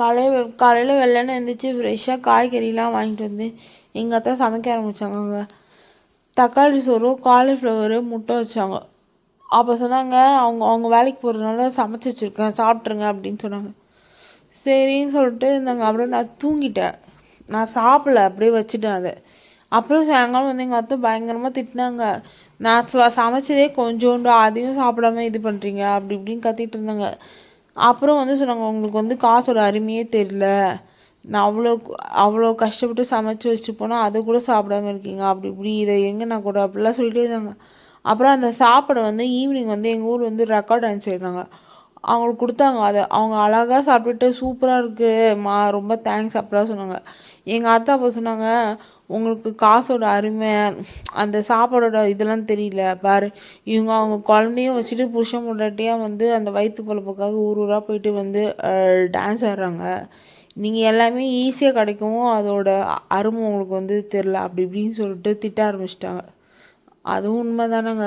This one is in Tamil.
காலையில் வெள்ளன்னு எழுந்திரிச்சி ஃப்ரெஷ்ஷாக காய்கறிலாம் வாங்கிட்டு வந்து எங்கள் அத்தை சமைக்க ஆரம்பித்தாங்க. தக்காளி சோறு, காலிஃப்ளவரு, முட்டை வச்சாங்க. அப்போ சொன்னாங்க, அவங்க அவங்க வேலைக்கு போகிறதுனால சமைச்சி வச்சுருக்கேன், சாப்பிட்ருங்க அப்படின்னு சொன்னாங்க. சரின்னு சொல்லிட்டு இருந்தாங்க. அப்படியே நான் தூங்கிட்டேன். நான் சாப்பிடல, அப்படியே வச்சுட்டேன் அதை. அப்புறம் சாயங்காலம் வந்து எங்கள் அத்தை பயங்கரமாக திட்டினாங்க. நான் சமைச்சதே கொஞ்சோண்டு, அதையும் சாப்பிடாம இது பண்ணுறீங்க அப்படி இப்படின்னு கத்திட்டு இருந்தாங்க. அப்புறம் வந்து சொன்னாங்க, உங்களுக்கு வந்து காசோட அருமையே தெரியல, நான் அவ்வளோ கஷ்டப்பட்டு சமைச்சு வச்சுட்டு போனால் அதை கூட சாப்பிடாம இருக்கீங்க அப்படி இப்படி, இதை எங்கே நான் கூட அப்படிலாம் சொல்லிட்டே இருந்தாங்க. அப்புறம் அந்த சாப்பாடை வந்து ஈவினிங் வந்து எங்கள் ஊர் வந்து ரெக்கார்ட் டான்ஸ் செய்கிறாங்க, அவங்களுக்கு கொடுத்தாங்க. அதை அவங்க அழகாக சாப்பிட்டுட்டு சூப்பராக இருக்குமா, ரொம்ப தேங்க்ஸ் அப்படிலாம் சொன்னாங்க. எங்கள் அத்தா அப்போ சொன்னாங்க, உங்களுக்கு காசோட அருமை, அந்த சாப்பாடோட இதெல்லாம் தெரியல பாரு, இவங்க அவங்க குழந்தையும் வச்சுட்டு புருஷன் பொண்டாட்டியாக வந்து அந்த வயிற்று பொழப்புக்காக ஊர் ஊராக போயிட்டு வந்து டான்ஸ் ஆடுறாங்க. நீங்கள் எல்லாமே ஈஸியாக கிடைக்கவும் அதோட அருமை உங்களுக்கு வந்து தெரில அப்படி இப்படின்னு சொல்லிட்டு திட்ட ஆரம்பிச்சிட்டாங்க. அதுவும் உண்மை தானேங்க.